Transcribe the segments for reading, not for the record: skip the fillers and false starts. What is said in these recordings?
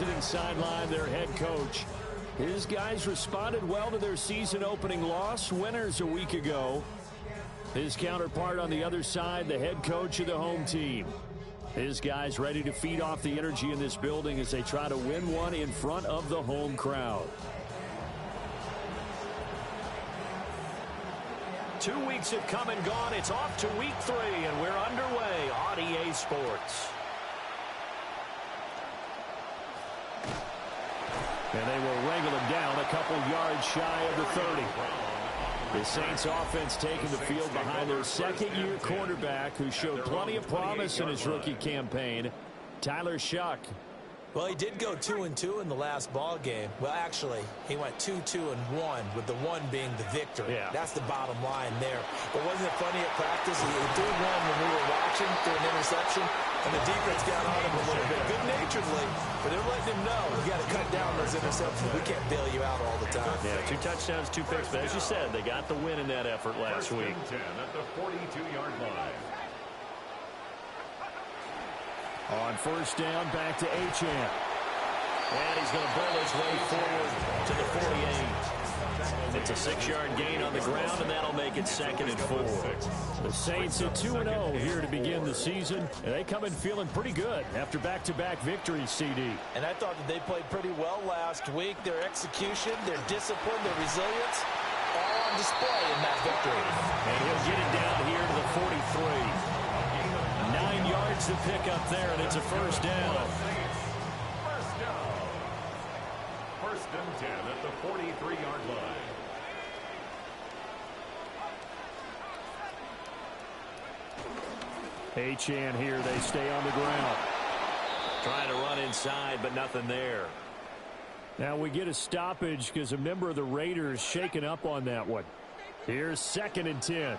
visiting sideline, their head coach. His guys responded well to their season-opening loss, winners a week ago. His counterpart on the other side, the head coach of the home team. His guys ready to feed off the energy in this building as they try to win one in front of the home crowd. 2 weeks have come and gone. It's off to week 3, and we're underway on EA Sports. And they will wrangle him down a couple yards shy of the 30. The Saints offense taking the field behind their second-year quarterback who showed plenty of promise in his rookie campaign, Tyler Shuck. Well, he did go 2-2 in the last ball game. Well, actually, he went 2-2-1, with the 1 being the victory. Yeah. That's the bottom line there. But wasn't it funny at practice? He threw one when we were watching, threw an interception, and the defense got on him a little bit, good-naturedly. But they're letting him know, you got to cut down those interceptions. We can't bail you out all the time. Yeah, 2 touchdowns, 2 picks. But as you said, they got the win in that effort last week. 10 at the 42-yard line. On first down, back to Ncaa. And he's going to bull his way forward to the 48. It's a 6-yard gain on the ground, and that'll make it 2nd and 4. The Saints at 2-0 here to begin the season, and they come in feeling pretty good after back-to-back victories, CD. And I thought that they played pretty well last week. Their execution, their discipline, their resilience, all on display in that victory. And he'll get it down here to the 43. 9 yards to pick up there, and it's a first down. First and 10 at the 43-yard line. Ncaa here, they stay on the ground. Trying to run inside, but nothing there. Now we get a stoppage because a member of the Raiders shaken up on that one. Here's 2nd and 10.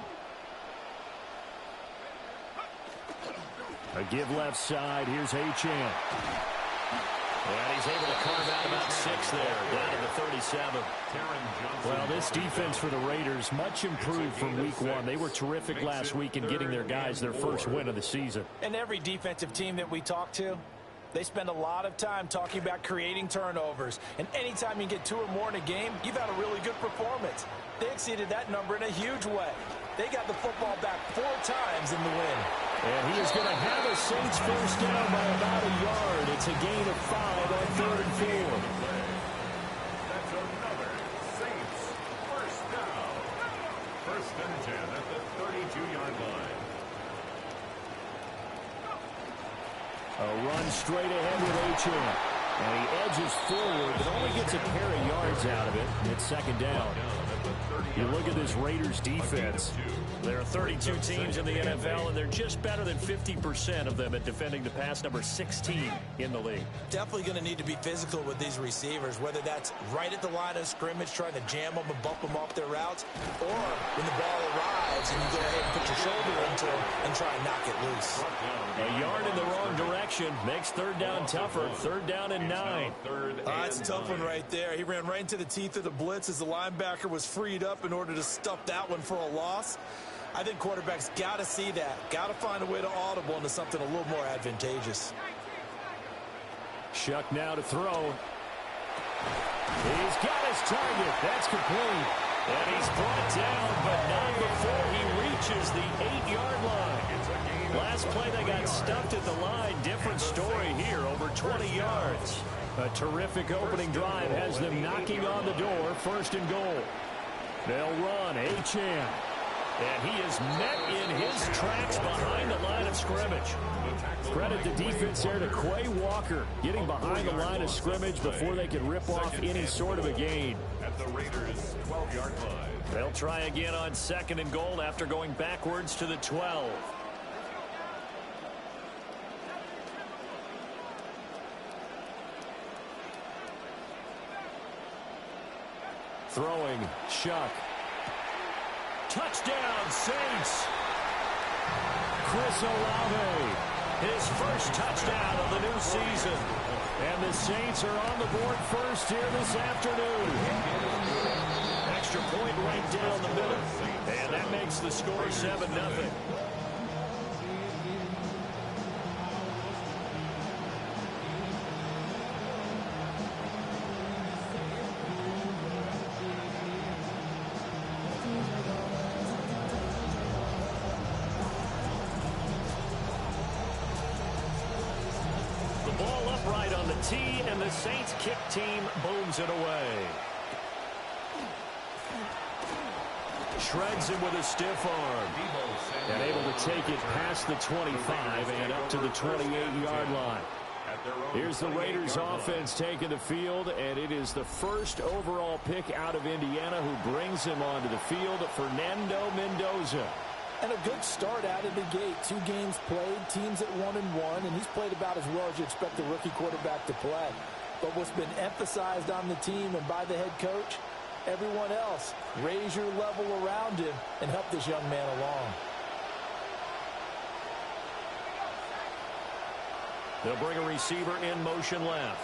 A give left side. Here's Ncaa. And he's able to carve out about 6 there, down to the 37. Well, this defense for the Raiders, much improved from week 1. They were terrific last week in getting their guys their first win of the season. And every defensive team that we talk to, they spend a lot of time talking about creating turnovers. And anytime you get 2 or more in a game, you've had a really good performance. They exceeded that number in a huge way. They got the football back 4 times in the win. And he is going to have a Saints first down by about a yard. It's a gain of 5 on 3rd and 4. That's another Saints first down. First and 10 at the 32-yard line. A run straight ahead with Ncaa. And he edges forward, but only gets a pair of yards out of it. It's 2nd down. You look at this Raiders defense. There are 32 teams in the NFL, and they're just better than 50% of them at defending the pass, number 16 in the league. Definitely going to need to be physical with these receivers, whether that's right at the line of scrimmage, trying to jam them and bump them off their routes, or when the ball arrives and you go ahead and put your shoulder into them and try and knock it loose. A yard in the wrong direction makes 3rd down tougher. 3rd down and 9. That's a tough one right there. He ran right into the teeth of the blitz as the linebacker was freed up in order to stuff that one for a loss. I think quarterbacks got to see that. Got to find a way to audible into something a little more advantageous. Shuck now to throw. He's got his target. That's complete. And he's brought down, but not before he reaches the 8-yard line. Last play they got stuffed at the line. Different story here, over 20 yards. A terrific opening drive has them knocking on the door. 1st and goal. They'll run. Ncaa. And he is met in his tracks behind the line of scrimmage. Credit the defense there to Quay Walker, getting behind the line of scrimmage before they could rip off any sort of a gain. At the Raiders' 12-yard line. They'll try again on 2nd and goal after going backwards to the 12. Throwing, Shuck. Touchdown, Saints. Chris Olave, his first touchdown of the new season. And the Saints are on the board first here this afternoon. Extra point right down the middle. And that makes the score 7-0. PAT, and the Saints kick team booms it away. Shreds him with a stiff arm. And able to take it past the 25 and up to the 28-yard line. Here's the Raiders offense taking the field, and it is the first overall pick out of Indiana who brings him onto the field, Fernando Mendoza. And a good start out of the gate. 2 games played, teams at 1-1, and he's played about as well as you expect a rookie quarterback to play. But what's been emphasized on the team and by the head coach, everyone else, raise your level around him and help this young man along. They'll bring a receiver in motion left.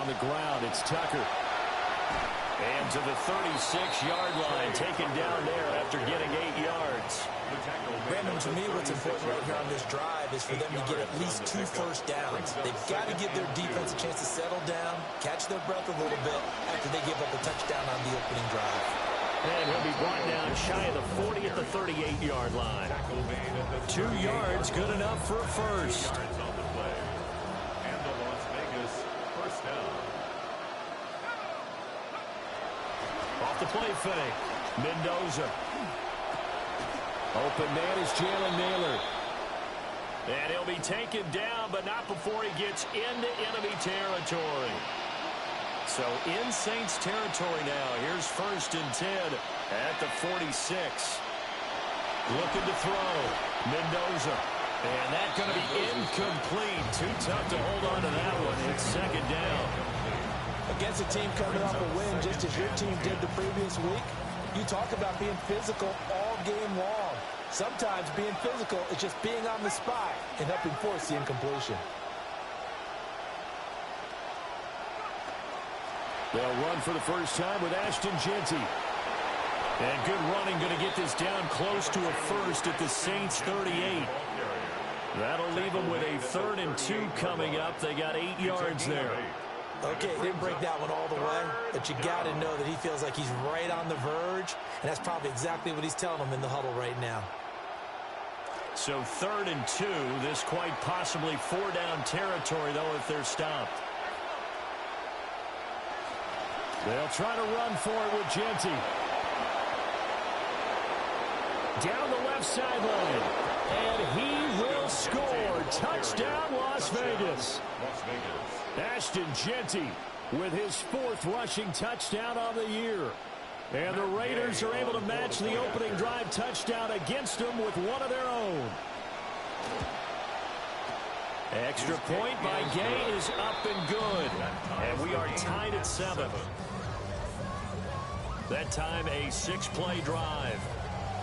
On the ground, it's Tucker. And to the 36-yard line, taken down there after getting 8 yards. Brandon, to me, what's important right here on this drive is for them to get at least 2 first downs. They've got to give their defense a chance to settle down, catch their breath a little bit after they give up a touchdown on the opening drive. And he'll be brought down shy of the 40 at the 38-yard line. 2 yards, good enough for a first. And the Las Vegas first down. Off the play fake, Mendoza. Open man is Jalen Naylor. And he'll be taken down, but not before he gets into enemy territory. So in Saints territory now. Here's 1st and 10 at the 46. Looking to throw. Mendoza. And that's going to be incomplete. Too tough to hold on to that one. It's 2nd down. Against a team coming off a win just as your team did the previous week, you talk about being physical all game long. Sometimes being physical is just being on the spot and helping force the incompletion. They'll run for the first time with Ashton Jeanty. And good running, going to get this down close to a first at the Saints 38. That'll leave them with a 3rd and 2 coming up. They got 8 yards there. Okay, didn't break that one all the way, but you got to know that he feels like he's right on the verge, and that's probably exactly what he's telling them in the huddle right now. So 3rd and 2, this quite possibly 4-down territory, though, if they're stopped. They'll try to run for it with Jeanty. Down the left sideline, and he will score. Touchdown, Las Vegas. Ashton Jeanty with his 4th rushing touchdown on the year. And the Raiders are able to match the opening drive touchdown against them with one of their own. Extra point by Gay is up and good. And we are tied at 7. That time a 6-play drive.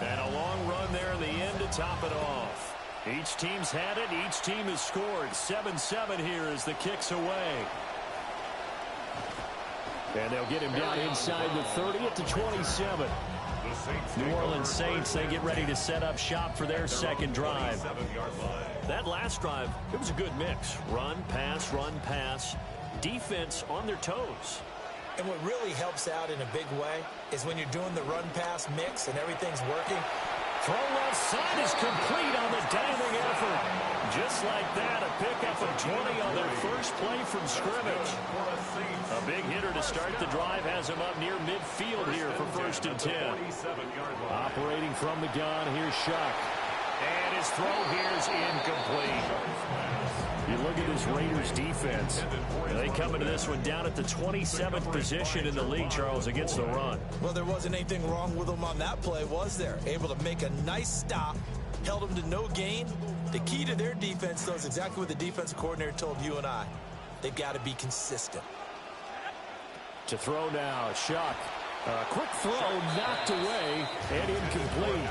And a long run there in the end to top it off. Each team's had it. Each team has scored. 7-7 here as the kick's away. And they'll get him down inside the 30 at the 27. New Orleans Saints, they get ready to set up shop for their 2nd drive. That last drive, it was a good mix. Run, pass, defense on their toes. And what really helps out in a big way is when you're doing the run-pass mix and everything's working. Throw left side is complete on the diving effort. Just like that, a pickup of 20 on their first play from scrimmage. A big hitter to start the drive has him up near midfield here for 1st and 10. Operating from the gun, here's Shuck. And his throw here is incomplete. You look at this Raiders defense. They come into this one down at the 27th position in the league, Charles, against the run. Well, there wasn't anything wrong with them on that play, was there? Able to make a nice stop, held them to no gain. The key to their defense, though, is exactly what the defensive coordinator told you and I. They've got to be consistent. To throw now, Shuck. Quick throw, knocked away, and incomplete.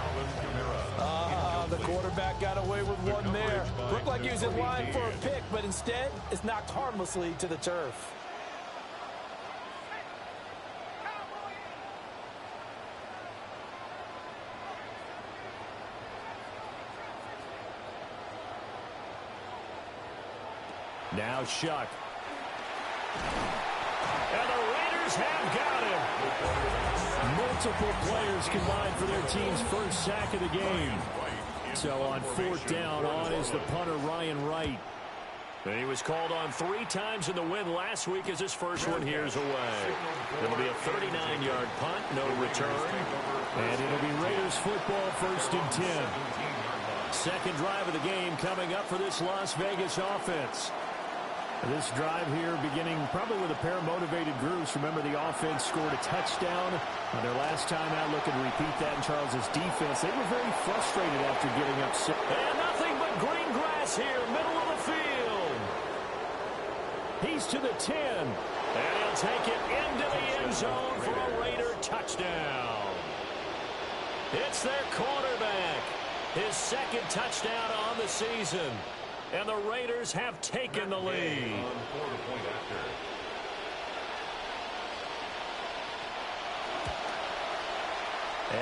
The quarterback got away with one there. Looked like he was in line for a pick, but instead, it's knocked harmlessly to the turf. Now Shuck. And the Raiders have got him. Multiple players combined for their team's first sack of the game. So on 4th down, on is the punter, Ryan Wright. And he was called on 3 times in the win last week as his first one here's away. It'll be a 39-yard punt, no return. And it'll be Raiders football, 1st and 10. Second drive of the game coming up for this Las Vegas offense. This drive here beginning probably with a pair of motivated groups. Remember, the offense scored a touchdown on their last time out. Looking to repeat that in Charles's defense. They were very frustrated after getting up 6. And nothing but green grass here, middle of the field. He's to the 10. And he'll take it into the end zone for a Raider touchdown. It's their quarterback. His second touchdown on the season. And the Raiders have taken the lead.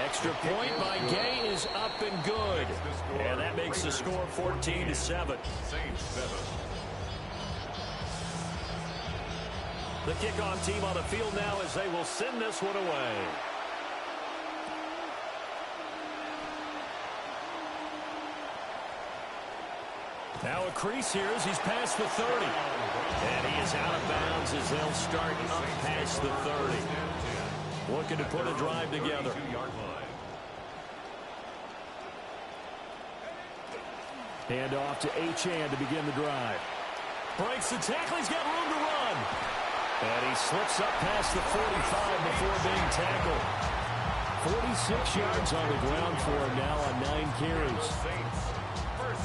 Extra point by Gay is up and good. And that makes the score 14-7. The kickoff team on the field now as they will send this one away. Now a crease here as he's past the 30. And he is out of bounds as they'll start up past the 30. Looking to put a drive together. Hand off to Ncaa to begin the drive. Breaks the tackle. He's got room to run. And he slips up past the 45 before being tackled. 46 yards on the ground for him now on 9 carries.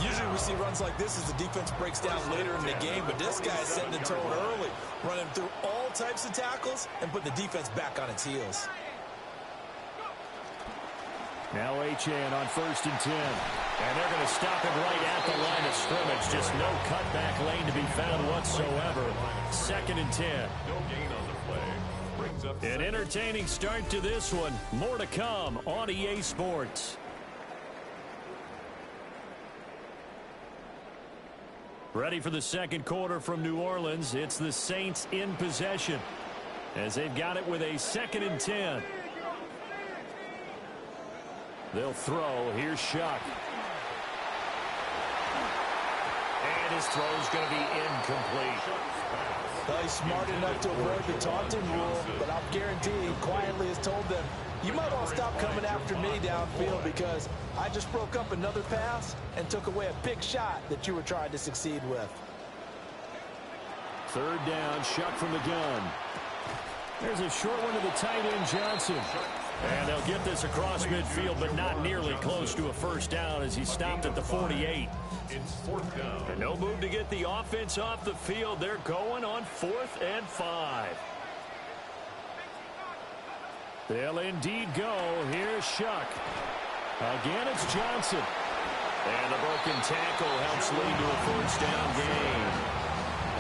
Usually we see runs like this as the defense breaks down later in the game, but this guy is setting the tone early, running through all types of tackles and putting the defense back on its heels. Now Ncaa on 1st and 10. And they're going to stop him right at the line of scrimmage. Just no cutback lane to be found whatsoever. 2nd and 10. An entertaining start to this one. More to come on EA Sports. Ready for the second quarter from New Orleans. It's the Saints in possession as they've got it with a 2nd and 10. They'll throw. Here's Shuck. And his throw's going to be incomplete. Well, he's smart enough to avoid the taunting rule, but I'll guarantee he quietly has told them, you might want to stop coming after me downfield because I just broke up another pass and took away a big shot that you were trying to succeed with. 3rd down, Shuck from the gun. There's a short one to the tight end, Johnson. And they'll get this across midfield, but not nearly close to a first down as he stopped at the 48. It's 4th down. And no move to get the offense off the field. They're going on 4th and 5. They'll indeed go. Here's Shuck. Again, it's Johnson. And the broken tackle helps lead to a first down gain.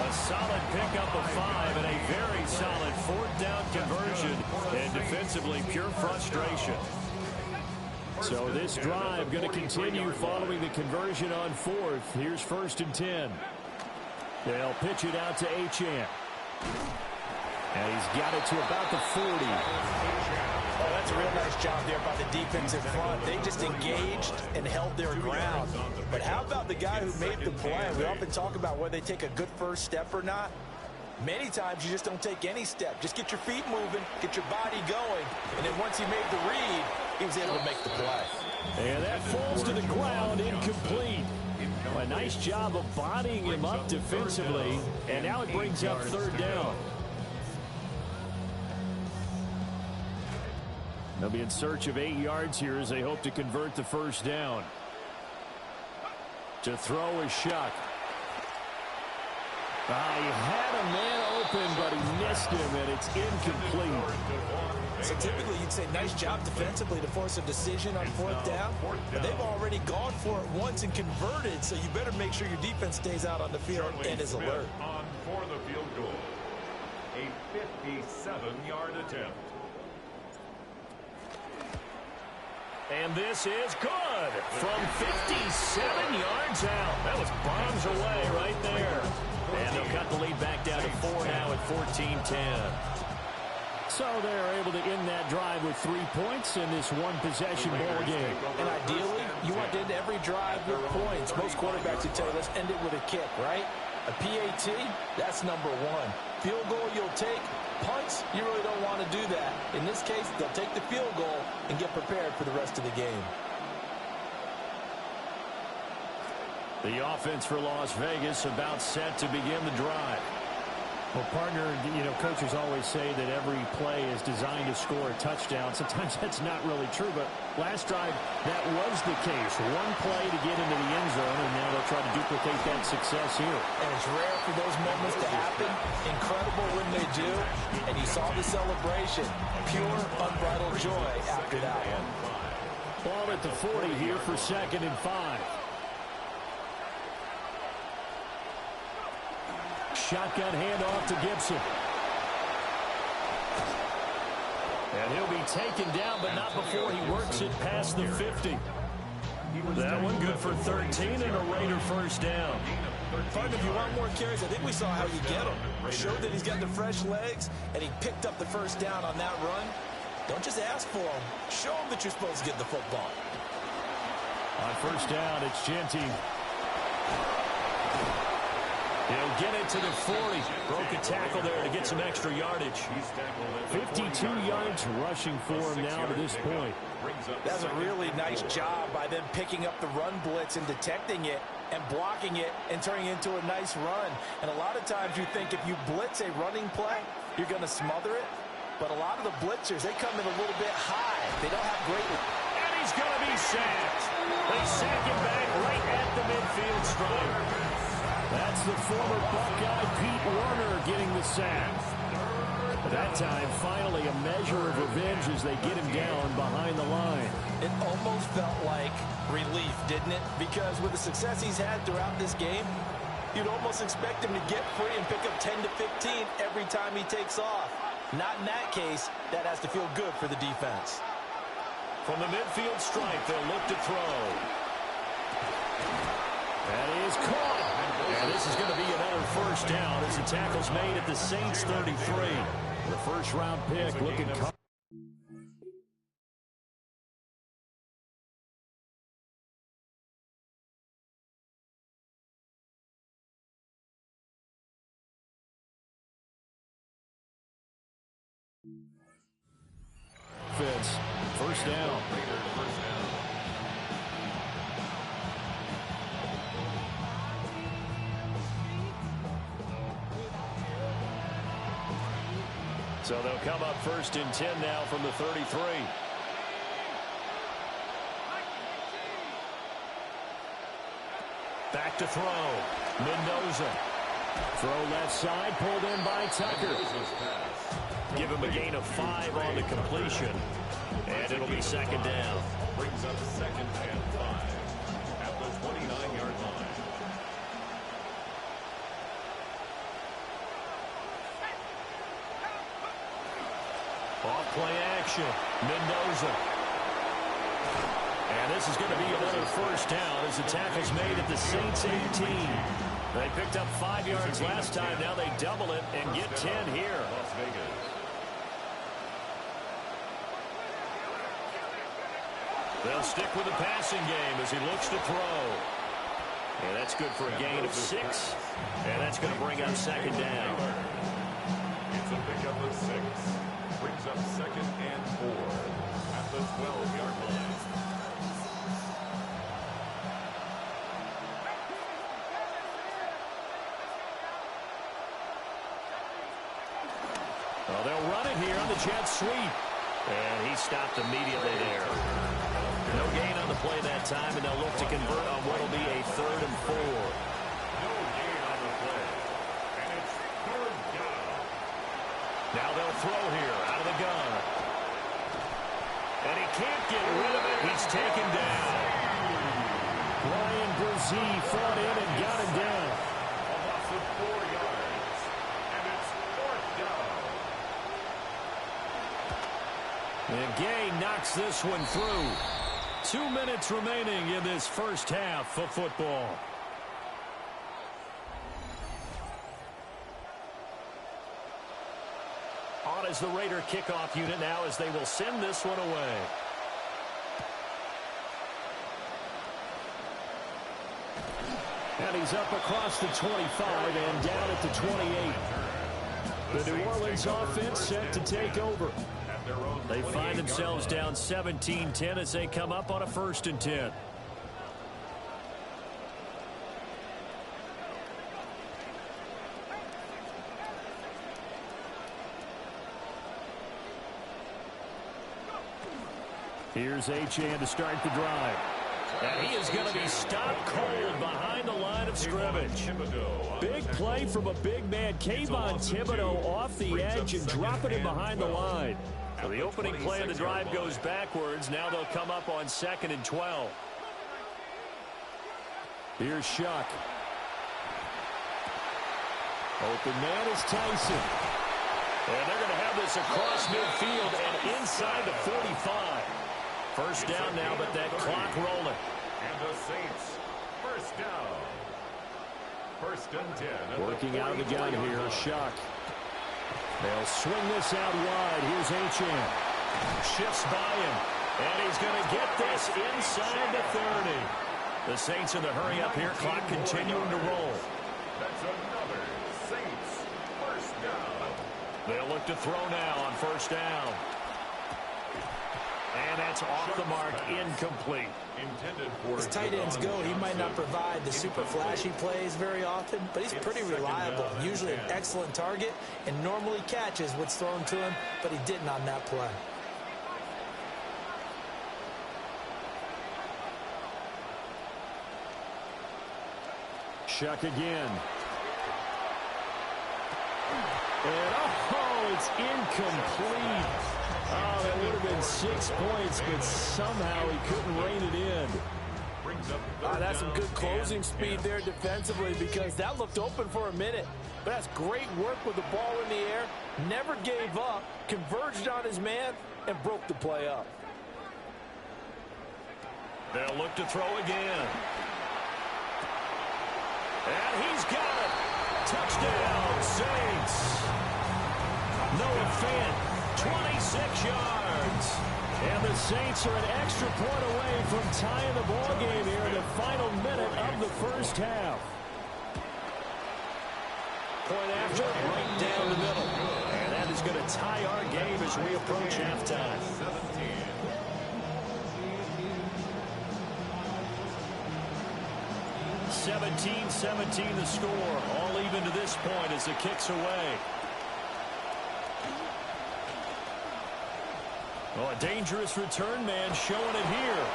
A solid pickup of 5 and a very solid 4th down conversion. And defensively, pure frustration. So this drive going to continue following the conversion on 4th. Here's 1st and 10. They'll pitch it out to Ncaa. And he's got it to about the 40. Oh, that's a real nice job there by the defensive front. They just engaged and held their ground. But how about the guy who made the play? We often talk about whether they take a good first step or not. Many times you just don't take any step. Just get your feet moving, get your body going, and then once he made the read, he was able to make the play. And that falls to the ground, incomplete. A nice job of bodying him up defensively, and now it brings up 3rd down. They'll be in search of 8 yards here as they hope to convert the first down. To throw is Shuck. He had a man open, but he missed him, and it's incomplete. So typically you'd say nice job defensively to force a decision on 4th down, but they've already gone for it once and converted, so you better make sure your defense stays out on the field and is alert. On for the field goal. A 57-yard attempt. And this is good from 57 yards out. That was bombs away right there. And they'll cut the lead back down to 4 now at 14-10. So they're able to end that drive with 3 points in this one-possession ball game. And ideally, you want to end every drive with points. Most quarterbacks would tell you, let's end it with a kick, right? A PAT, that's number one. Field goal you'll take. Punts, you really don't want to do that. In this case, they'll take the field goal and get prepared for the rest of the game. The offense for Las Vegas about set to begin the drive. Well, partner, you know, coaches always say that every play is designed to score a touchdown. Sometimes that's not really true, but last drive, that was the case. One play to get into the end zone, and now they'll try to duplicate that success here. And it's rare for those moments to happen. Incredible when they do. And you saw the celebration. Pure, unbridled joy after that one. Ball at the 40 here for 2nd and 5. Shotgun handoff to Gibson. And he'll be taken down, but not before he works it past the 50. That one good for 13 and a Raider first down. Partner, if you want more carries, I think we saw how you get him. Showed that he's got the fresh legs, and he picked up the first down on that run. Don't just ask for him. Show him that you're supposed to get the football. On first down, it's Ncaa. He'll get it to the 40. Broke a tackle there to get some extra yardage. 52 yards rushing for him now to this point. That's a really nice job by them picking up the run blitz and detecting it and blocking it and turning it into a nice run. And a lot of times you think if you blitz a running play, you're going to smother it. But a lot of the blitzers, they come in a little bit high. They don't have great... And he's going to be sacked. They sack him back right at the midfield stripe. That's the former Buckeye Pete Werner getting the sack. That time, finally, a measure of revenge as they get him down behind the line. It almost felt like relief, didn't it? Because with the success he's had throughout this game, you'd almost expect him to get free and pick up 10 to 15 every time he takes off. Not in that case. That has to feel good for the defense. From the midfield stripe, they'll look to throw. That is caught. And this is going to be another first down as the tackle's made at the Saints 33. The first-round pick looking... Fitz, first down. So they'll come up 1st and 10 now from the 33. Back to throw. Mendoza. Throw left side, pulled in by Tucker. Give him a gain of 5 on the completion. And it'll be 2nd down. Brings up 2nd and 5 at the 29-yard line. Off-play action. Mendoza. And this is going to be another first down as the tackle's made at the Saints 18. They picked up 5 yards last time. Now they double it and get 10 here. Las Vegas. They'll stick with the passing game as he looks to throw. And that's good for a gain of 6. And that's going to bring up 2nd down. It's a pickup of 6. Brings up 2nd and 4 at the 12-yard line. Well, they'll run it here on the jet sweep. And he stopped immediately there. No gain on the play that time, and they'll look to convert on what will be a 3rd and 4. No gain on the play. And it's 3rd down. Now they'll throw here out of the gun. And he can't get rid of it. He's taken down. Ryan Brzee fought in and got him down. A loss of 4 yards. And it's 4th down. And Gay knocks this one through. 2 minutes remaining in this first half of football. On as the Raider kickoff unit now as they will send this one away. And he's up across the 25 and down at the 28. The New Orleans offense set to take over. They find themselves down 17-10 as they come up on a 1st and 10. Here's Ncaa to start the drive. And he is going to be stopped cold behind the line of scrimmage. Big play from a big man. Kayvon Thibodeau off the edge and dropping it behind the line. So the opening play of the drive goes backwards. Now they'll come up on 2nd and 12. Here's Shuck. Open man is Tyson. And they're going to have this across midfield and inside the 45. First down now, but that clock rolling. And the Saints, first down. 1st and 10. Working out of the gun here, Shuck. They'll swing this out wide. Here's Ncaa. Shifts by him. And he's going to get this inside the 30. The Saints in the hurry up here. Clock continuing to roll. That's another Saints first down. They'll look to throw now on 1st down. And that's off the mark, incomplete. As tight ends go, he might not provide the super flashy plays very often, but he's pretty reliable. Usually an excellent target and normally catches what's thrown to him, but he didn't on that play. Shuck again. And oh, it's incomplete. Oh, that would have been 6 points, but somehow he couldn't rein it in. That's some good closing speed there defensively because that looked open for a minute. But that's great work with the ball in the air. Never gave up, converged on his man, and broke the play up. They'll look to throw again. And he's got it. Touchdown, Saints. Noah Fant. 26 yards. And the Saints are an extra point away from tying the ball game here in the final minute of the 1st half. Point after, right down the middle. And that is going to tie our game as we approach halftime. 17-17 the score. All even to this point as the kick's away. Oh, a dangerous return man showing it here.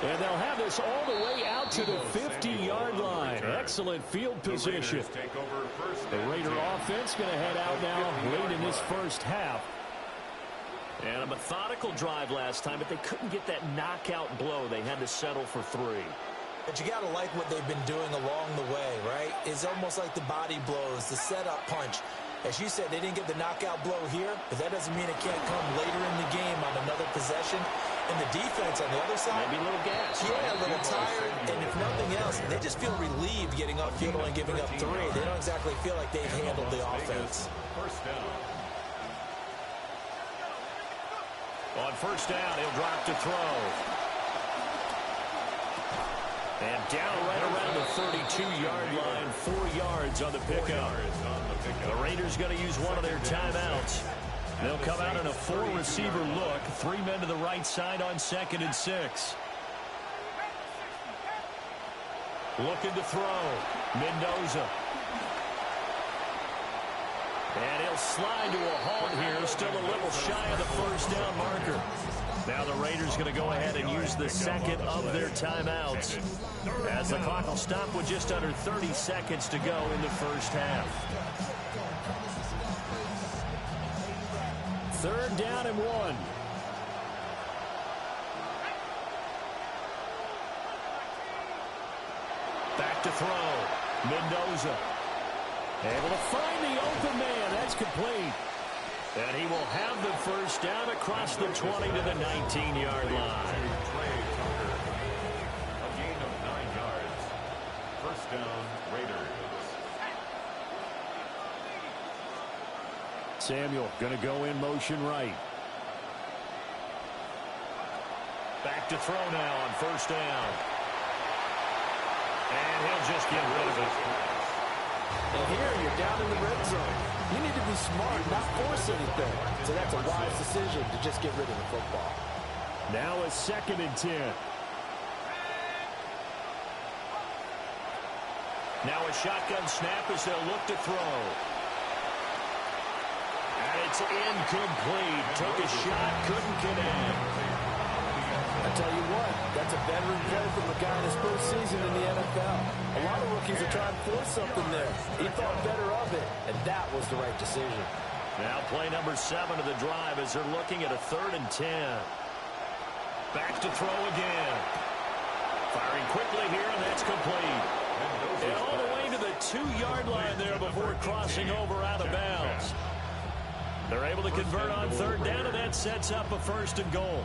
And they'll have this all the way out to the 50-yard line. Excellent field position. The Raider offense going to head out now late in this 1st half. And a methodical drive last time, but they couldn't get that knockout blow. They had to settle for 3. But you got to like what they've been doing along the way, right? It's almost like the body blows, the setup punch. As you said, they didn't get the knockout blow here, but that doesn't mean it can't come later in the game on another possession. And the defense on the other side, maybe a little gas. Yeah, a little tired. And if nothing else, they just feel relieved getting upfield and giving up 3. They don't exactly feel like they've handled the offense. First down. On 1st down, he'll drop to throw. And down right around the 32-yard line, 4 yards on the pickup. The Raiders going to use one of their timeouts. They'll come out in a 4-receiver look. 3 men to the right side on 2nd and 6. Looking to throw. Mendoza. And he'll slide to a halt here. Still a little shy of the 1st down marker. Now the Raiders going to go ahead and use the 2nd of their timeouts. As the clock will stop with just under 30 seconds to go in the 1st half. 3rd down and 1. Back to throw. Mendoza. Able to find the open man. That's complete. And he will have the 1st down across the 20 to the 19-yard line. A gain of 9 yards. 1st down, Raiders. Samuel going to go in motion right. Back to throw now on 1st down. And he'll just get rid of it. And here you're down in the red zone. You need to be smart, not force anything. So that's a wise decision to just get rid of the football. Now a 2nd and 10. Now a shotgun snap as they'll look to throw. And it's incomplete. Took a shot, couldn't connect. I tell you what, that's a veteran play from a guy in his first season in the NFL. A lot of rookies are trying to force something there. He thought better of it, and that was the right decision. Now play number 7 of the drive as they're looking at a 3rd and 10. Back to throw again. Firing quickly here, and that's complete. And all the way to the 2-yard line there before crossing over out of bounds. They're able to convert on 3rd down, and that sets up a 1st and goal.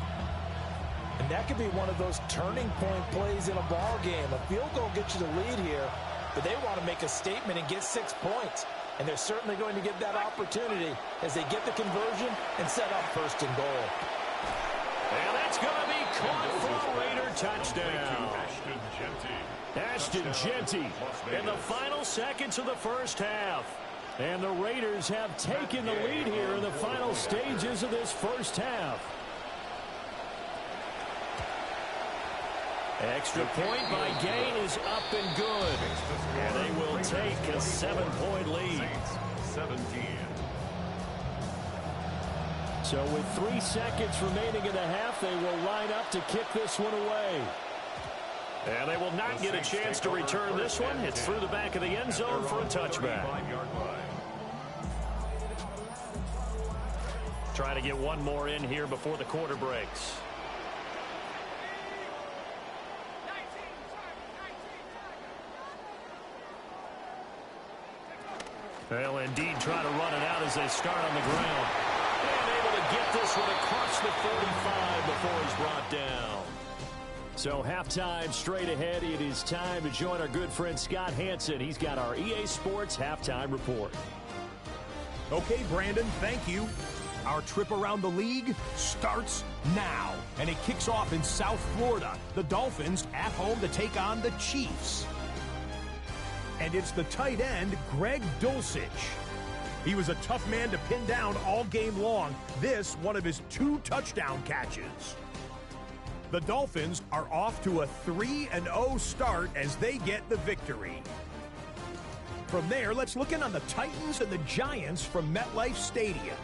And that could be one of those turning point plays in a ball game. A field goal gets you the lead here, but they want to make a statement and get 6 points. And they're certainly going to get that opportunity as they get the conversion and set up 1st and goal. And that's going to be caught for a Raider touchdown. Ashton Jeanty In the final seconds of the first half. And the Raiders have taken the lead here in the final stages of this first half. Extra point by Gain is up and good. And they will take a 7-point lead. 17. So with 3 seconds remaining in the half, they will line up to kick this one away. And they will not get a chance to return this one. It's through the back of the end zone for a touchback. Try to get one more in here before the quarter breaks. They'll indeed try to run it out as they start on the ground. And able to get this one across the 45 before he's brought down. So halftime straight ahead. It is time to join our good friend Scott Hansen. He's got our EA Sports halftime report. Okay, Brandon, thank you. Our trip around the league starts now. And it kicks off in South Florida. The Dolphins at home to take on the Chiefs. And it's the tight end, Greg Dulcich. He was a tough man to pin down all game long. This, one of his 2 touchdown catches. The Dolphins are off to a 3-0 start as they get the victory. From there, let's look in on the Titans and the Giants from MetLife Stadium.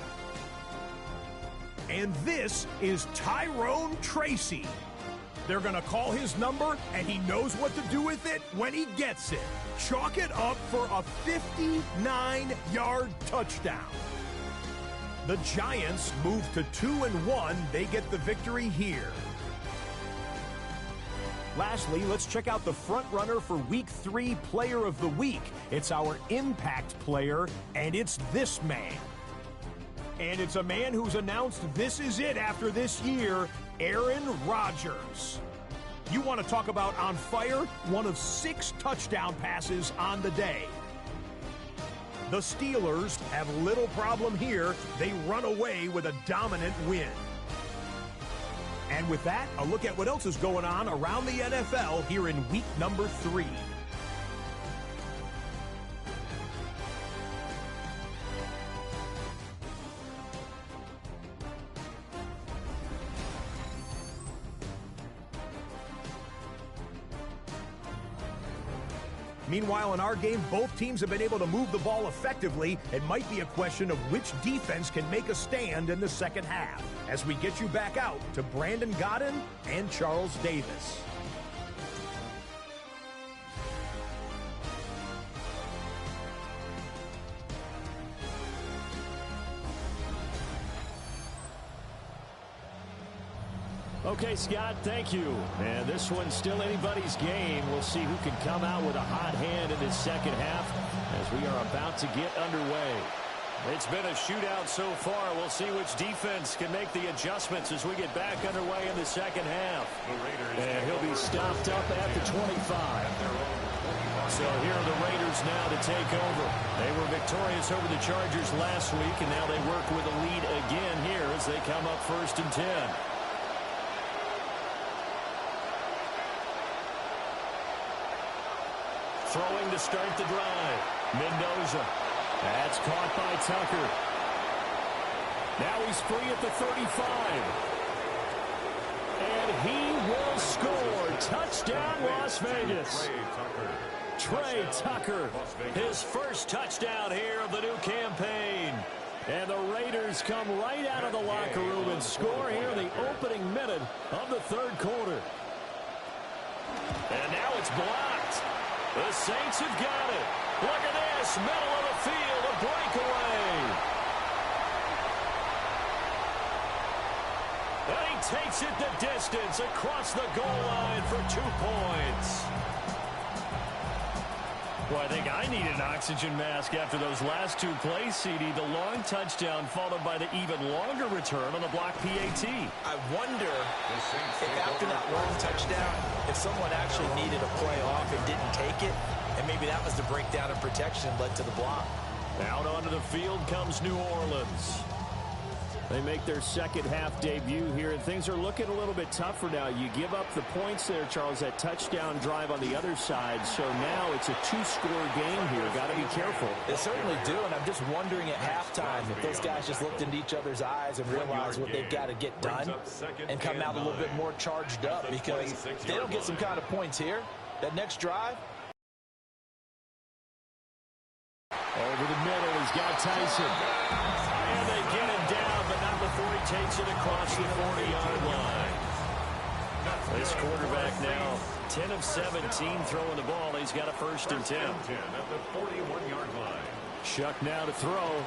And this is Tyrone Tracy. They're going to call his number, and he knows what to do with it when he gets it. Chalk it up for a 59-yard touchdown. The Giants move to 2-1. They get the victory here. Lastly, let's check out the front runner for Week 3 Player of the Week. It's our impact player, and it's this man. And it's a man who's announced this is it after this year, Aaron Rodgers. You want to talk about on fire? One of 6 touchdown passes on the day. The Steelers have little problem here. They run away with a dominant win. And with that, a look at what else is going on around the NFL here in week number 3. Meanwhile, in our game, both teams have been able to move the ball effectively. It might be a question of which defense can make a stand in the second half. As we get you back out to Brandon Godden and Charles Davis. Okay, Scott, thank you. And this one's still anybody's game. We'll see who can come out with a hot hand in this second half as we are about to get underway. It's been a shootout so far. We'll see which defense can make the adjustments as we get back underway in the second half. And he'll be stopped up at the 25. So here are the Raiders now to take over. They were victorious over the Chargers last week, and now they work with a lead again here as they come up 1st and 10. throwing to start the drive. Mendoza. That's caught by Tucker. Now he's free at the 35. And he will score. Touchdown, Las Vegas. Trey Tucker. His first touchdown here of the new campaign. And the Raiders come right out of the locker room and score here in the opening minute of the third quarter. And now it's blocked. The Saints have got it. Look at this. Middle of the field. A breakaway. And he takes it the distance across the goal line for 2 points. Well, I think I need an oxygen mask after those last 2 plays, CD. The long touchdown followed by the even longer return on the block PAT. I wonder if after that long touchdown, if someone actually needed a play off and didn't take it, and maybe that was the breakdown in protection led to the block. Out onto the field comes New Orleans. They make their second half debut here, and things are looking a little bit tougher now. You give up the points there, Charles, that touchdown drive on the other side. So now it's a 2-score game here. Got to be careful. They certainly do, and I'm just wondering at halftime if those guys just looked into each other's eyes and realized what they've got to get done and come out a little bit more charged up, because if they don't get some kind of points here, that next drive. Over the middle, he's got Tyson. And they get him down, but not before he takes it across the 40-yard line. This quarterback now 10 of 17 throwing the ball. He's got a 1st and 10. At the 41-yard line. Shuck now to throw.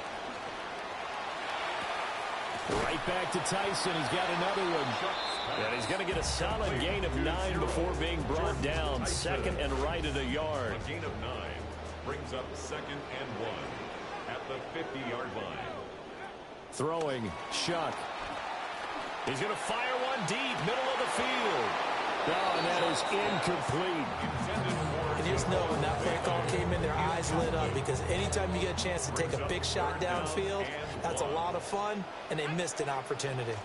Right back to Tyson. He's got another one. And he's going to get a solid gain of 9 before being brought down. 2nd and right at a yard. A gain of 9 brings up 2nd and 1 at the 50-yard line. Throwing, Shuck. He's going to fire one deep, middle of the field. Oh, and that is incomplete. And you just know when that play call came in, their eyes lit up, because anytime you get a chance to take a big shot downfield, that's a lot of fun, and they missed an opportunity.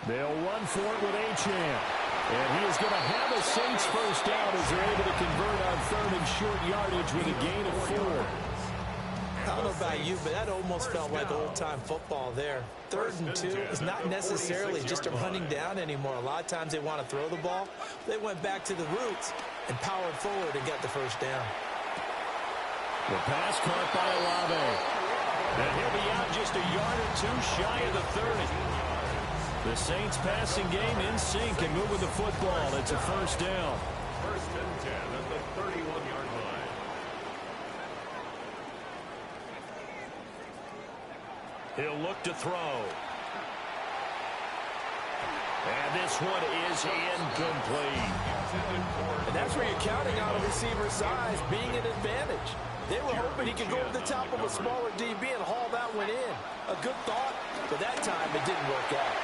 They'll run for it with Ncaa. And he is going to have a Saints first down as they're able to convert on 3rd and short yardage with a gain of 4. I don't know about you, but that almost felt like old-time football there. 3rd and 2 is not necessarily just a running down anymore. A lot of times they want to throw the ball. They went back to the roots and powered forward and got the first down. The pass caught by Olave. And he'll be out just a yard or 2 shy of the 30. The Saints passing game in sync and moving the football. It's a 1st down. 1st and 10 at the 31-yard line. He'll look to throw. And this one is incomplete. And that's where you're counting on a receiver's size being an advantage. They were hoping he could go over the top of a smaller DB and haul that one in. A good thought, but that time it didn't work out.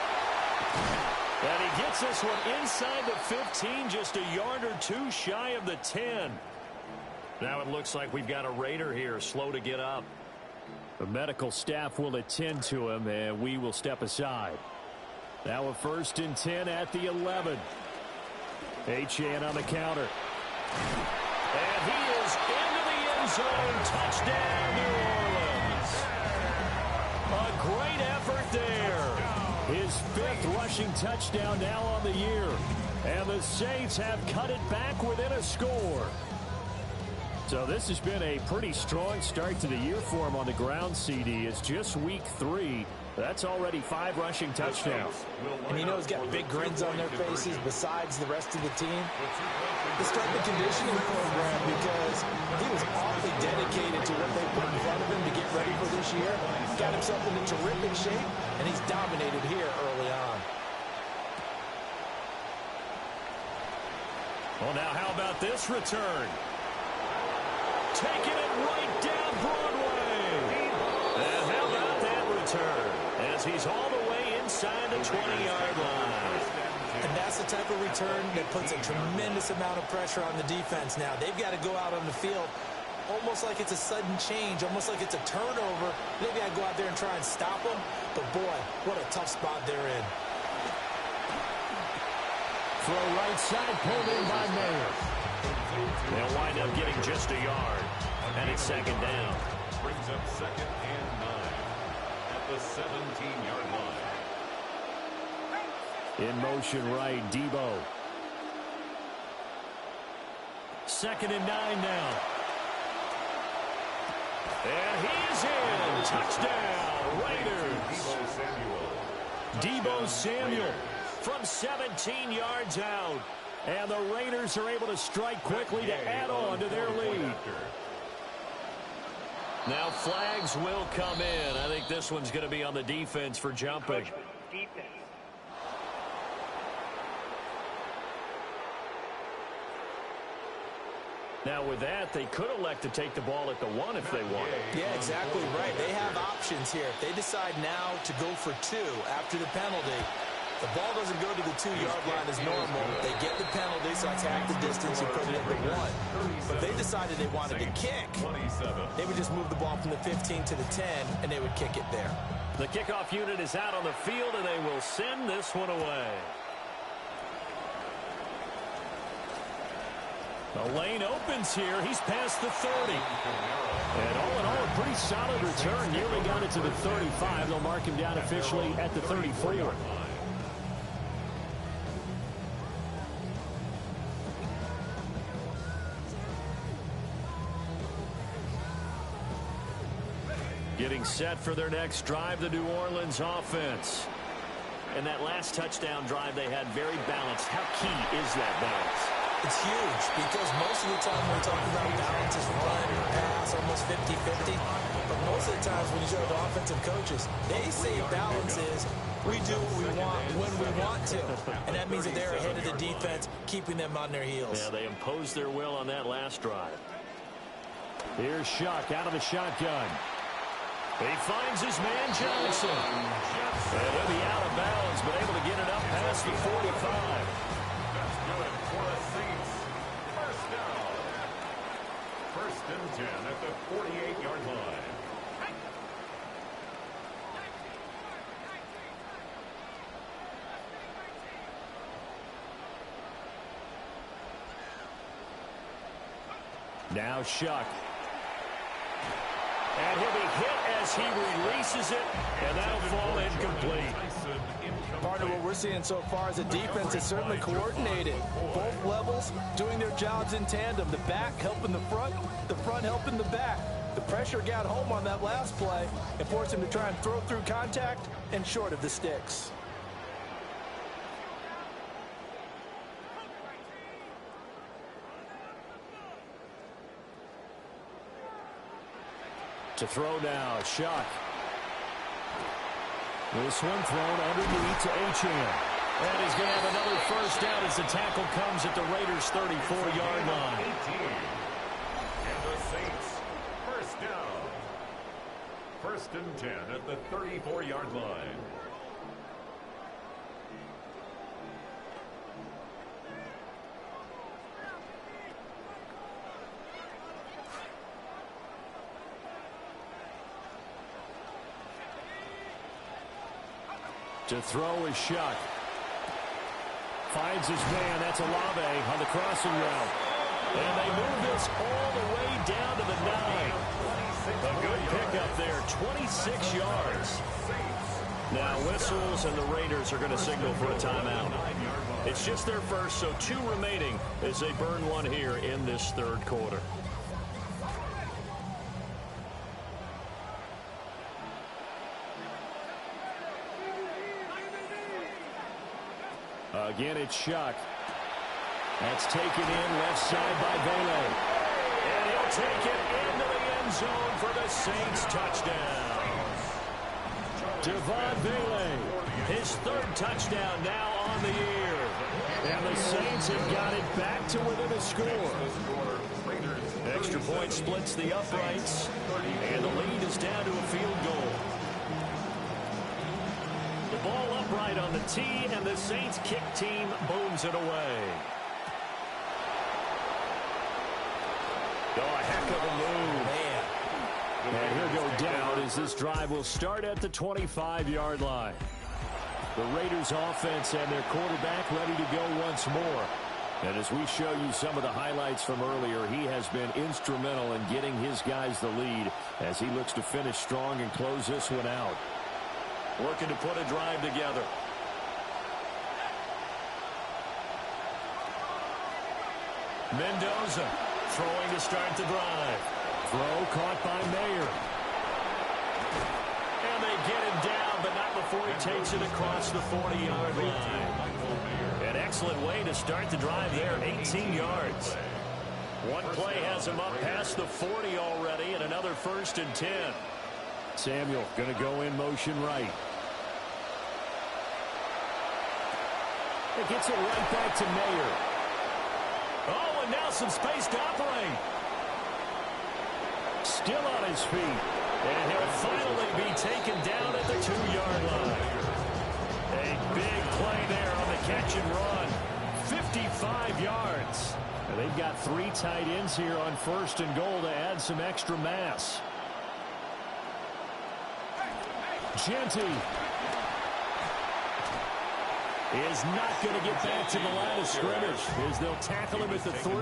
And he gets this one inside the 15, just a yard or 2 shy of the 10. Now it looks like we've got a Raider here, slow to get up. The medical staff will attend to him, and we will step aside. Now a 1st and 10 at the 11. Ncaa on the counter. And he is into the end zone. Touchdown, New Orleans. A great effort there. His 5th rushing touchdown now on the year. And the Saints have cut it back within a score. So this has been a pretty strong start to the year for him on the ground, CD. It's just week 3. That's already 5 rushing touchdowns. And you know he's got big grins on their faces besides the rest of the team. The strength and conditioning program, because he was awfully dedicated to what they put in front of him to get ready for this year. Got himself into terrific shape, and he's dominated here early on. Well, now how about this return? Taking it right down Broadway. And how about that return? As he's all the way inside the 20-yard line. And that's the type of return that puts a tremendous amount of pressure on the defense now. They've got to go out on the field almost like it's a sudden change, almost like it's a turnover. They've got to go out there and try and stop them. But, boy, what a tough spot they're in. Throw right side, pulled in by Mayer. They'll wind up getting just a yard. And it's second down. Brings up second and 9 at the 17-yard line. In motion right, Debo. Second and 9 now. And he's in. Touchdown, Raiders. Debo Samuel from 17 yards out. And the Raiders are able to strike quickly to add on to their lead. Now flags will come in. I think this one's going to be on the defense for jumping. Now with that, they could elect to take the ball at the 1 if they want. Yeah, exactly right. They have options here. If they decide now to go for 2 after the penalty, the ball doesn't go to the 2-yard line as normal. They get the penalty, so it's half the distance. You put it at the 1. But if they decided they wanted to kick, they would just move the ball from the 15 to the 10, and they would kick it there. The kickoff unit is out on the field, and they will send this one away. The lane opens here. He's past the 30. And all in all, a pretty solid return. Nearly got it to the 35. They'll mark him down officially at the 34. Getting set for their next drive, the New Orleans offense. And that last touchdown drive they had very balanced. How key is that balance? It's huge because most of the time when we talk about balance is run, pass, almost 50-50. But most of the times when you show the offensive coaches, they say balance is we do what we want when we want to. And that means that they're ahead of the defense, keeping them on their heels. Yeah, they imposed their will on that last drive. Here's Shuck out of the shotgun. He finds his man Johnson. And he'll be out of bounds, but able to get it up past the 45. That's good for the Saints. First down. First and 10 at the 48-yard line. Now Shuck. And he'll be hit as he releases it, and that'll fall incomplete. Partner, what we're seeing so far is the defense is certainly coordinated. Both levels doing their jobs in tandem. The back helping the front helping the back. The pressure got home on that last play and forced him to try and throw through contact and short of the sticks. To throw now, Shuck. This one thrown underneath to Ncaa. And he's going to have another first down as the tackle comes at the Raiders' 34-yard line. And the Saints, first down. First and 10 at the 34-yard line. To throw is Shuck. Finds his man. That's Olave on the crossing route. And they move this all the way down to the 9. A good pickup there, 26 yards. Now whistles, and the Raiders are going to signal for a timeout. It's just their first, so 2 remaining as they burn one here in this third quarter. Again, it's Shuck. That's taken in left side by Vele. And he'll take it into the end zone for the Saints touchdown. Devon Vele. His 3rd touchdown now on the year. And the Saints have got it back to within a score. Extra point splits the uprights. And the lead is down to a field goal. The ball upright on the tee, and the Saints kick team booms it away. Oh, a heck of a move. Man. And he'll go down as this drive will start at the 25-yard line. The Raiders offense and their quarterback ready to go once more. And as we show you some of the highlights from earlier, he has been instrumental in getting his guys the lead as he looks to finish strong and close this one out. Looking to put a drive together. Mendoza throwing to start the drive. Throw caught by Mayer. And they get him down, but not before he takes it across the 40-yard line. An excellent way to start the drive there, 18 yards. One play has him up past the 40 already, and another 1st and 10. Samuel going to go in motion right. It gets it right back to Mayer. Oh, and now some space to operate. Still on his feet. And he'll finally be taken down at the 2-yard line. A big play there on the catch and run. 55 yards. And they've got 3 tight ends here on 1st and goal to add some extra mass. Genty is not going to get back to the line of scrimmage as they'll tackle him at the 3.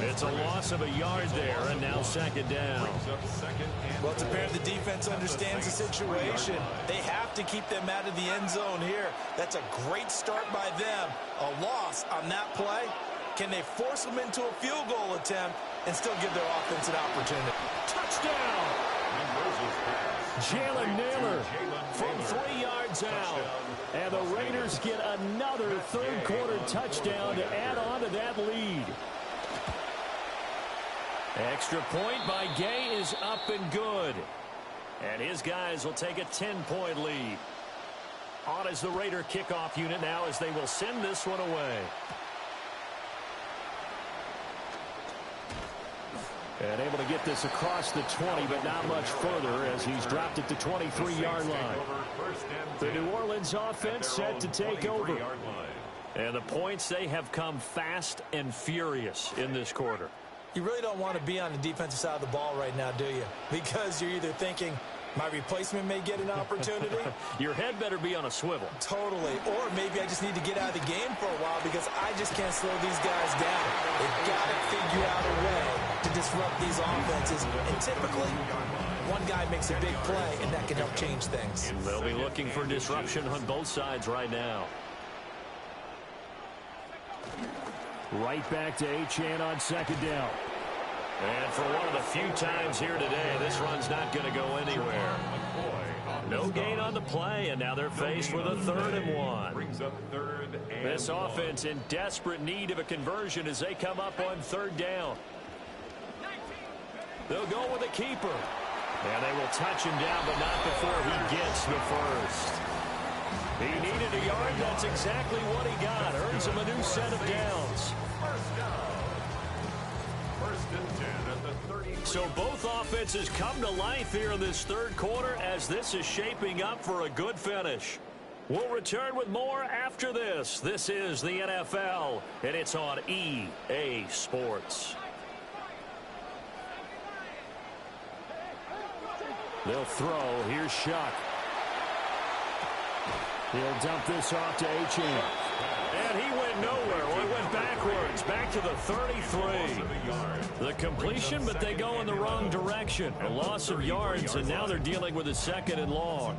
It's a loss of a yard there, and now 2nd down. Well, it's apparent the defense understands the situation. They have to keep them out of the end zone here. That's a great start by them. A loss on that play. Can they force them into a field goal attempt and still give their offense an opportunity? Touchdown! Jalen Naylor From 3 yards out. And the Raiders get another 3rd quarter touchdown to add on to that lead. Extra point by Gay is up and good. And his guys will take a 10-point lead. On as the Raider kickoff unit now as they will send this one away. And able to get this across the 20, but not much further as he's dropped at the 23-yard line. The New Orleans offense set to take over. And the points, they have come fast and furious in this quarter. You really don't want to be on the defensive side of the ball right now, do you? Because you're either thinking, my replacement may get an opportunity. Your head better be on a swivel. Totally. Or maybe I just need to get out of the game for a while because I just can't slow these guys down. They've got to figure out a way to disrupt these offenses. And typically, one guy makes a big play, and that can help change things. They'll be looking for disruption on both sides right now. Right back to Ncaa on 2nd down. And for one of the few times here today, this run's not going to go anywhere. No gain on the play, and now they're faced with a 3rd and 1. This offense in desperate need of a conversion as they come up on 3rd down. They'll go with a keeper. And they will touch him down, but not before he gets the 1st. He needed a yard. That's exactly what he got. Earns him a new set of downs. So both offenses come to life here in this 3rd quarter as this is shaping up for a good finish. We'll return with more after this. This is the NFL, and it's on EA Sports. They'll throw. Here's Shuck. He'll dump this off to Ncaa. And he went nowhere. Well, he went backwards, back to the 33. The completion, but they go in the wrong direction. A loss of yards, and now they're dealing with a 2nd and long.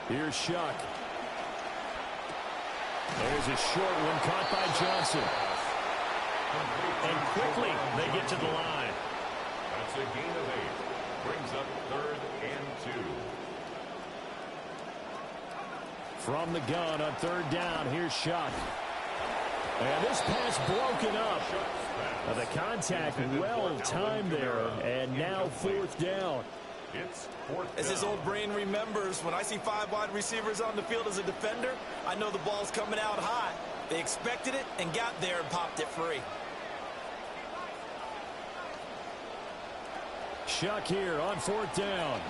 Here's Shuck. There's a short one caught by Johnson. And quickly they get to the line. That's a gain of 8. Brings up 3rd and 2. From the gun on 3rd down, here's Shuck. And this pass broken up. The contact well timed there, and now 4th down. It's 4th down. As his old brain remembers, when I see 5 wide receivers on the field as a defender, I know the ball's coming out high. They expected it and got there and popped it free. Shuck here on 4th down.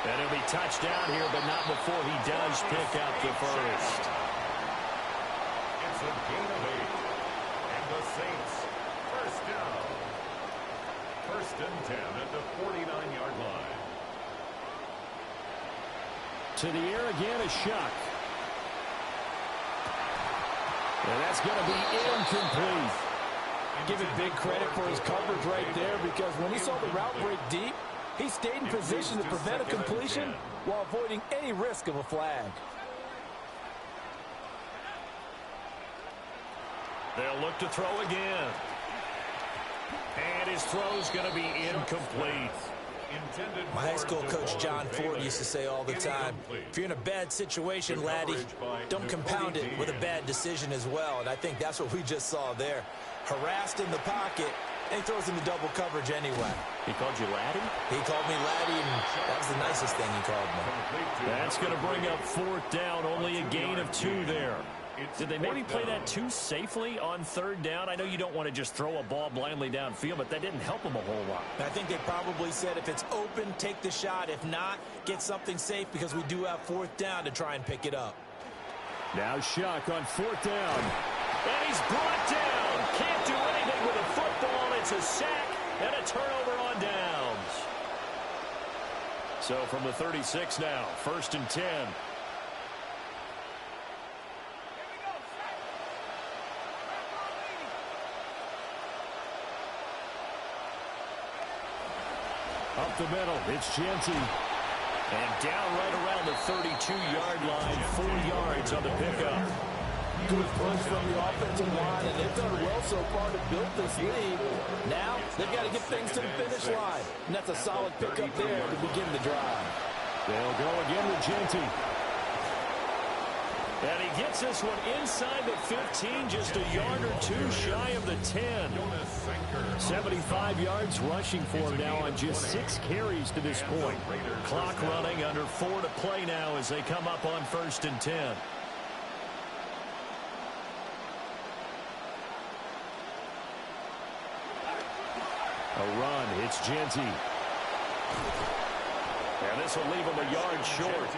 And he'll be touched down here, but not before he does pick up the 1st. To the air again, a Shuck. And that's going to be incomplete. Give him big credit for his coverage right there, because when he saw the route break deep, he stayed in position to prevent a completion while avoiding any risk of a flag. They'll look to throw again. And his throw's going to be incomplete. My high school coach, John Ford, used to say all the time, if you're in a bad situation, laddie, don't compound it with a bad decision as well. And I think that's what we just saw there. Harassed in the pocket, and he throws into double coverage anyway. He called you laddie? He called me laddie, and that was the nicest thing he called me. That's going to bring up fourth down. Only a gain of 2 there. Did they maybe play that too safely on third down? I know you don't want to just throw a ball blindly downfield, but that didn't help them a whole lot. I think they probably said if it's open, take the shot. If not, get something safe, because we do have fourth down to try and pick it up. Now Shuck on fourth down. And he's brought down. Can't do anything with a football. It's a sack and a turnover on downs. So from the 36 now, 1st and 10. Up the middle, it's Ncaa. And down right around the 32-yard line, 4 yards on the pickup. Good push from the offensive line, and they've done well so far to build this lead. Now, they've got to get things to the finish line. And that's a solid pickup there to begin the drive. They'll go again with Ncaa. And he gets this one inside the 15, just a yard or 2 shy of the 10. 75 yards rushing for him now on just 6 carries to this point. Clock running, under 4 to play now as they come up on 1st and 10. A run, it's Ncaa. And this will leave him a yard short.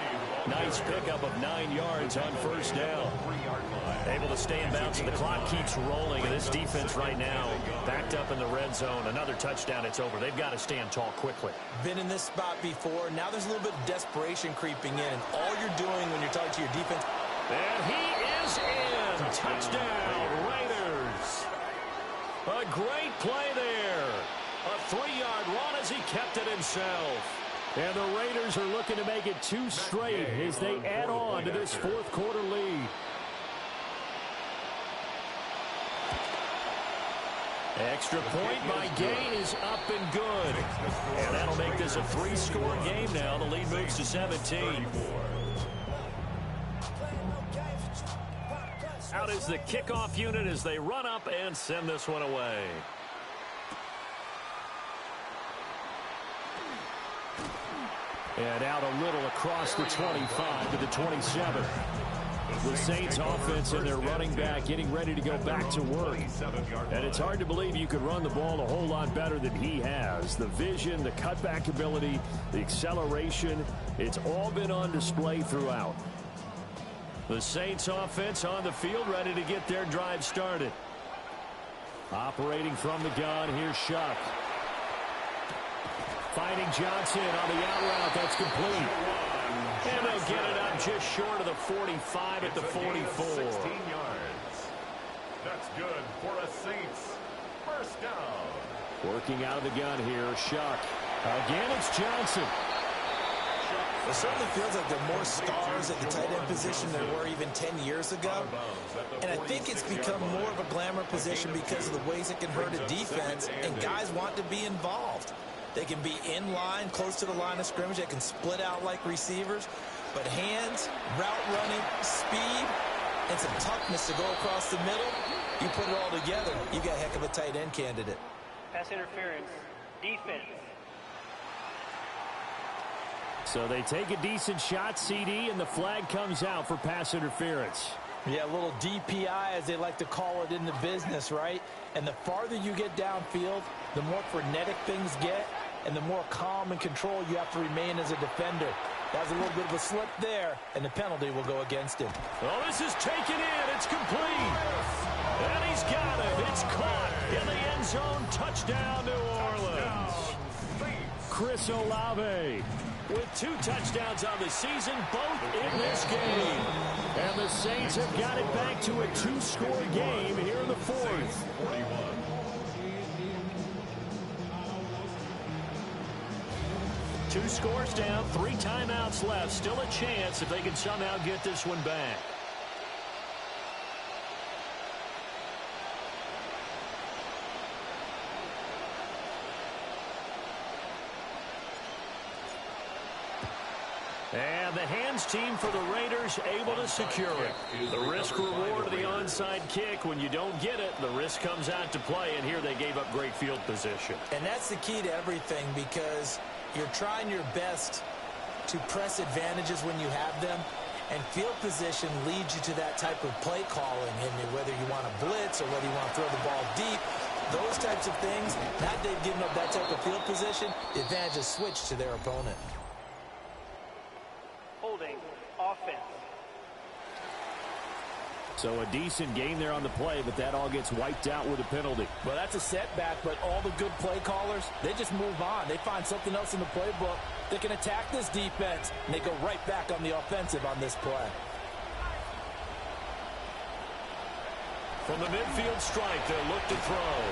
Nice pickup of 9 yards on 1st down. Able to stay in bounds, and the clock keeps rolling. And this defense right now backed up in the red zone. Another touchdown, it's over. They've got to stand tall quickly. Been in this spot before. Now there's a little bit of desperation creeping in. And all you're doing when you're talking to your defense. And he is in. Touchdown, Raiders. A great play there. A 3-yard run as he kept it himself. And the Raiders are looking to make it 2 straight as they add on to this 4th quarter lead. Extra point by Gain is up and good. And that'll make this a 3-score game now. The lead moves to 17. Out is the kickoff unit as they run up and send this one away. And out a little across the 25 to the 27. The Saints offense and their running back getting ready to go back to work. And it's hard to believe you could run the ball a whole lot better than he has. The vision, the cutback ability, the acceleration, it's all been on display throughout. The Saints offense on the field ready to get their drive started. Operating from the gun, here's Shuck. Finding Johnson on the out route. That's complete. And they'll get it up just short of the 45 at the 44. 16 yards. That's good for a Saints. 1st down. Working out of the gun here, Shuck. Again, it's Johnson. It certainly feels like there are more stars at the tight end position than there were even 10 years ago. And I think it's become more of a glamour position because of the ways it can hurt a defense, and guys want to be involved. They can be in line, close to the line of scrimmage. They can split out like receivers. But hands, route running, speed, and some toughness to go across the middle, you put it all together, you got a heck of a tight end candidate. Pass interference, defense. So they take a decent shot, CD, and the flag comes out for pass interference. Yeah, a little DPI, as they like to call it in the business, right? And the farther you get downfield, the more frenetic things get, and the more calm and control you have to remain as a defender. That was a little bit of a slip there, and the penalty will go against him. Oh, this is taken in. It's complete. And he's got it. It's caught in the end zone. Touchdown, New Orleans. Chris Olave. with 2 touchdowns on the season, both in this game. And the Saints have got it back to a 2-score game here in the 4th. 2 scores down, 3 timeouts left. Still a chance if they can somehow get this one back. And the hands team for the Raiders able to secure it. The risk-reward of the onside kick. When you don't get it, the risk comes out to play, and here they gave up great field position. And that's the key to everything, because you're trying your best to press advantages when you have them, and field position leads you to that type of play calling. I mean, whether you want to blitz or whether you want to throw the ball deep, those types of things, now they've given up that type of field position, the advantage is switched to their opponent. Holding offense. So a decent game there on the play, but that all gets wiped out with a penalty. Well, that's a setback, but all the good play callers, they just move on. They find something else in the playbook. They can attack this defense, and they go right back on the offensive on this play. From the midfield strike, they'll look to throw.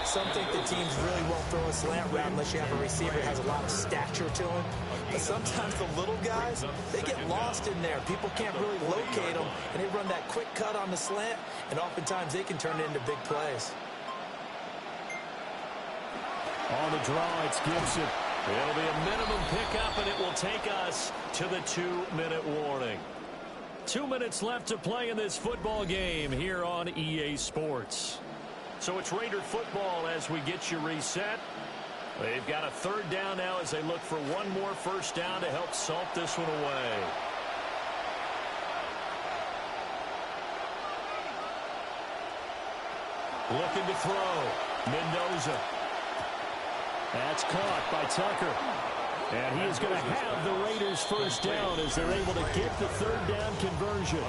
Some think the teams really won't throw a slant route unless you have a receiver that has a lot of stature to him. But sometimes the little guys, they get lost in there. People can't really locate them, and they run that quick cut on the slant, and oftentimes they can turn it into big plays. On the draw, it's Gibson. It'll be a minimum pickup, and it will take us to the 2-minute warning. 2 minutes left to play in this football game here on EA Sports. So it's Raider football as we get you reset. They've got a 3rd down now as they look for one more first down to help salt this one away. Looking to throw. Mendoza. That's caught by Tucker. And he is going to have the Raiders first down as they're able to get the 3rd down conversion.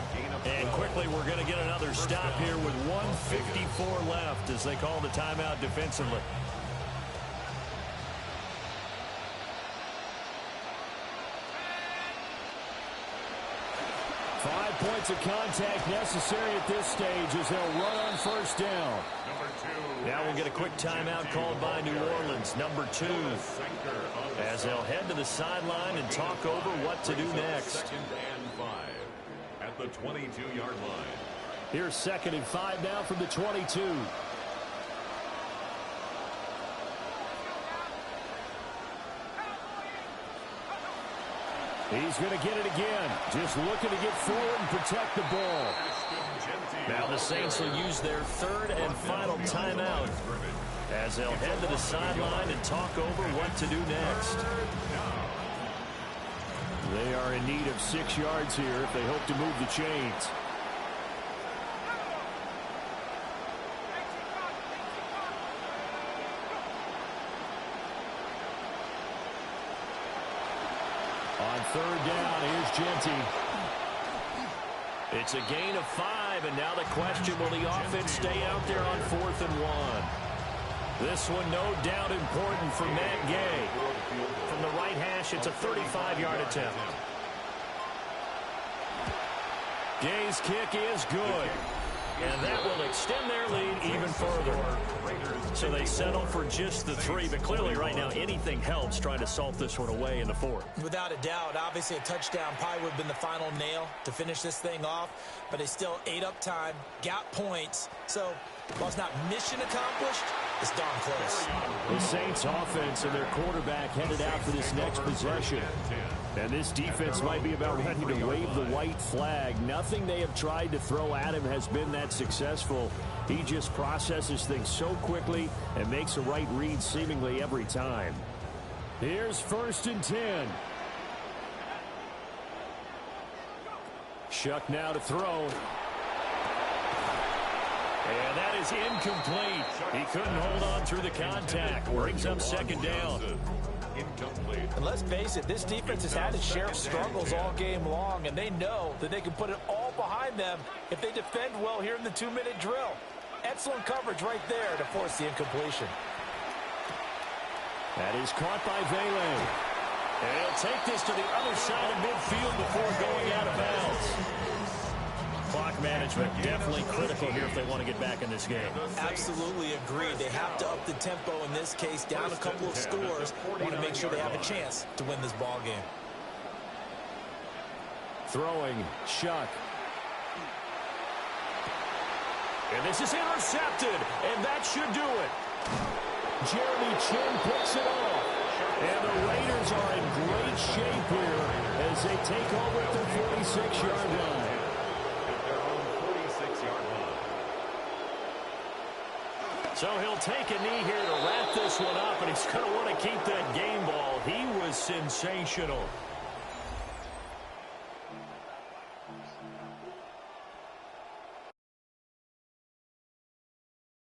And quickly we're going to get another stop here with 1:54 left as they call the timeout defensively. Five points of contact necessary at this stage as they'll run on first down. Now we'll get a quick timeout called by New Orleans, number 2, as they'll head to the sideline and talk over what to do next. 2nd and 5 at the 22-yard line. Here's 2nd and 5 now from the 22. He's going to get it again. Just looking to get forward and protect the ball. Now the Saints will use their 3rd and final timeout as they'll head to the sideline and talk over what to do next. They are in need of 6 yards here if they hope to move the chains. On 3rd down, here's Ncaa. It's a gain of 5, and now the question, will the offense stay out there on 4th and 1? This one no doubt important for Matt Gay. From the right hash, it's a 35-yard attempt. Gay's kick is good. And that will extend their lead even further. So they settle for just the 3, but clearly right now anything helps trying to salt this one away in the 4th. Without a doubt, obviously a touchdown probably would have been the final nail to finish this thing off, but they still ate up time, got points. So while it's not mission accomplished, it's darn close. The Saints offense and their quarterback headed out for this next possession. And this defense might be about ready to wave the white flag. Nothing they have tried to throw at him has been that successful. He just processes things so quickly and makes a right read seemingly every time. Here's 1st and 10. Shuck now to throw. And that is incomplete. He couldn't hold on through the contact. Brings up 2nd down. And let's face it, this defense has had its share of struggles all game long, and they know that they can put it all behind them if they defend well here in the 2-minute drill. Excellent coverage right there to force the incompletion. That is caught by Vele. And he'll take this to the other side of midfield before going out of bounds. Clock management definitely critical here if they want to get back in this game. Absolutely agreed. They have to up the tempo in this case, down a couple of scores. Want to make sure they have a chance to win this ball game. Throwing, Shuck. And this is intercepted, and that should do it. Jeremy Chin picks it off. And the Raiders are in great shape here as they take over at their 46-yard line. So he'll take a knee here to wrap this one up, and he's going to want to keep that game ball. He was sensational.